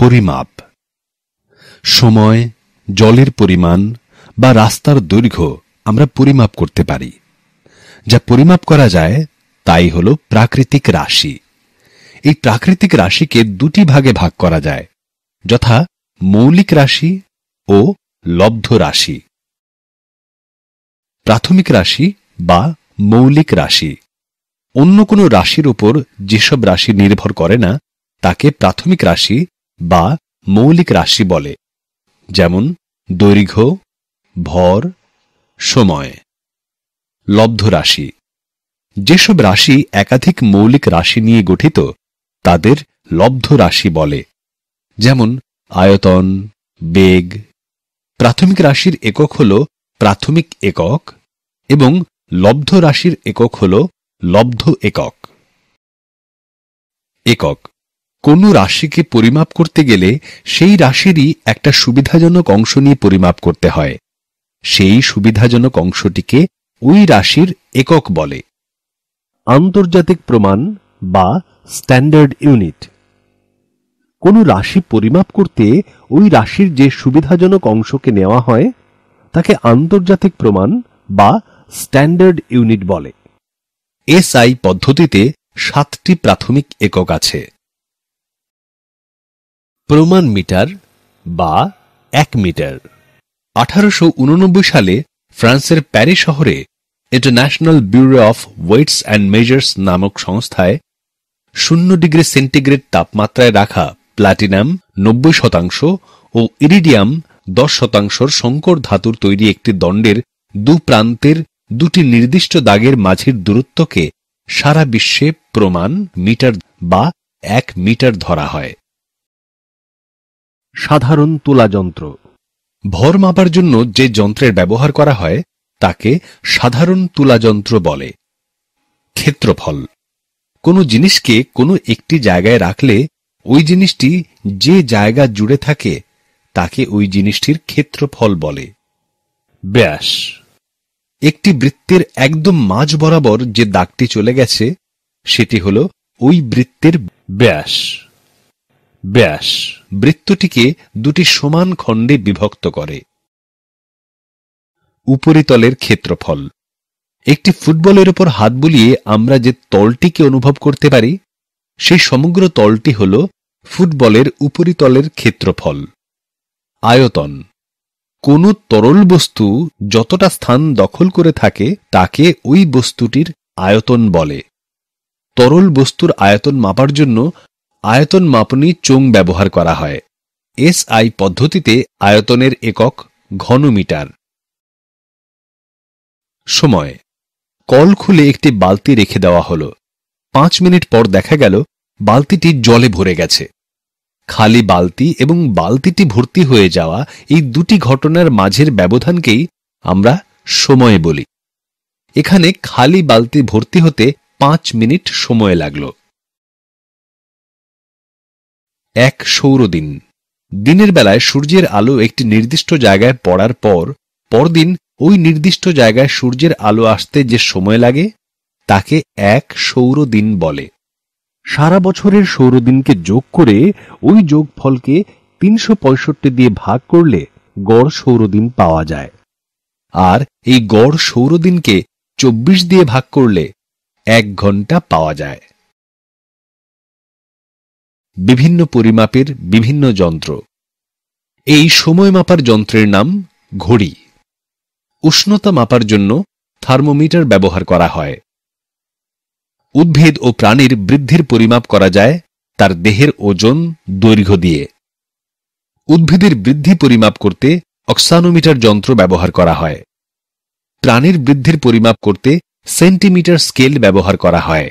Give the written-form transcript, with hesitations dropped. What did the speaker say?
পরিমাপ। সময়, জলের পরিমাণ বা রাস্তার দৈর্ঘ্য আমরা পরিমাপ করতে পারি। যা পরিমাপ করা যায় তাই হল প্রাকৃতিক রাশি। এই প্রাকৃতিক রাশিকে দুটি ভাগে ভাগ করা যায়, যথা মৌলিক রাশি ও লব্ধ রাশি। প্রাথমিক রাশি বা মৌলিক রাশি অন্য কোনো রাশির উপর যেসব রাশি নির্ভর করে না তাকে প্রাথমিক রাশি বা মৌলিক রাশি বলে, যেমন দৈর্ঘ্য, ভর, সময়। লব্ধ রাশি যেসব রাশি একাধিক মৌলিক রাশি নিয়ে গঠিত তাদের লব্ধ রাশি বলে, যেমন আয়তন, বেগ। প্রাথমিক রাশির একক হল প্রাথমিক একক এবং লব্ধ রাশির একক হল লব্ধ একক। একক কোন রাশিকে পরিমাপ করতে গেলে সেই রাশিরই একটা সুবিধাজনক অংশ নিয়ে পরিমাপ করতে হয়। সেই সুবিধাজনক অংশটিকে ওই রাশির একক বলে। আন্তর্জাতিক প্রমাণ বা স্ট্যান্ডার্ড ইউনিট। কোন রাশি পরিমাপ করতে ওই রাশির যে সুবিধাজনক অংশকে নেওয়া হয় তাকে আন্তর্জাতিক প্রমাণ বা স্ট্যান্ডার্ড ইউনিট বলে। এসআই পদ্ধতিতে 7টি প্রাথমিক একক আছে। প্রমাণ মিটার বা 1 মিটার। 1889 সালে ফ্রান্সের প্যারিস শহরে international bureau of weights and measures নামক সংস্থায় 0 ডিগ্রি সেন্টিগ্রেড তাপমাত্রায় রাখা প্লাটিনাম 90% ও ইরিডিয়াম 10% সংকর ধাতুর তৈরি একটি দণ্ডের দু প্রান্তের দুটি নির্দিষ্ট দাগের মাঝের দূরত্বকে সারা বিশ্বে প্রমাণ মিটার বা 1 মিটার ধরা হয়। সাধারণ তুলা যন্ত্র। ভর মাপার জন্য যে যন্ত্রের ব্যবহার করা হয় তাকে সাধারণ তুলা যন্ত্র বলে। ক্ষেত্রফল কোনো জিনিসকে কোনো একটি জায়গায় রাখলে ওই জিনিসটি যে জায়গা জুড়ে থাকে তাকে ওই জিনিসটির ক্ষেত্রফল বলে। ব্যাস একটি বৃত্তের একদম মাঝ বরাবর যে দাগটি চলে গেছে সেটি হল ওই বৃত্তের ব্যাস। ব্যাস বৃত্তটিকে দুটি সমান খণ্ডে বিভক্ত করে। উপরিতলের ক্ষেত্রফল একটি ফুটবলের উপর হাত বুলিয়ে আমরা যে তলটিকে অনুভব করতে পারি সেই সমগ্র তলটি হল ফুটবলের উপরিতলের ক্ষেত্রফল। আয়তন কোন তরল বস্তু যতটা স্থান দখল করে থাকে তাকে ওই বস্তুটির আয়তন বলে। তরল বস্তুর আয়তন মাপার জন্য আয়তন মাপনী চোঙ ব্যবহার করা হয়। এসআই পদ্ধতিতে আয়তনের একক ঘনমিটার। সময় কল খুলে একটি বালতি রেখে দেওয়া হল। 5 মিনিট পর দেখা গেল বালতিটি জলে ভরে গেছে। খালি বালতি এবং বালতিটি ভর্তি হয়ে যাওয়া এই দুটি ঘটনার মাঝের ব্যবধানকেই আমরা সময় বলি। এখানে খালি বালতি ভর্তি হতে 5 মিনিট সময় লাগল। এক সৌরদিন দিনের বেলায় সূর্যের আলো একটি নির্দিষ্ট জায়গায় পড়ার পর পরদিন ওই নির্দিষ্ট জায়গায় সূর্যের আলো আসতে যে সময় লাগে তাকে এক সৌরদিন বলে। সারা বছরের সৌরদিনকে যোগ করে ওই যোগফলকে 365 দিয়ে ভাগ করলে গড় সৌরদিন পাওয়া যায়। আর এই গড় সৌরদিনকে 24 দিয়ে ভাগ করলে 1 ঘন্টা পাওয়া যায়। বিভিন্ন পরিমাপের বিভিন্ন যন্ত্র। এই সময় মাপার যন্ত্রের নাম ঘড়ি। উষ্ণতা মাপার জন্য থার্মোমিটার ব্যবহার করা হয়। উদ্ভিদ ও প্রাণীর বৃদ্ধির পরিমাপ করা যায় তার দেহের ওজন, দৈর্ঘ্য দিয়ে। উদ্ভিদের বৃদ্ধি পরিমাপ করতে অক্সানোমিটার যন্ত্র ব্যবহার করা হয়। প্রাণীর বৃদ্ধির পরিমাপ করতে সেন্টিমিটার স্কেল ব্যবহার করা হয়।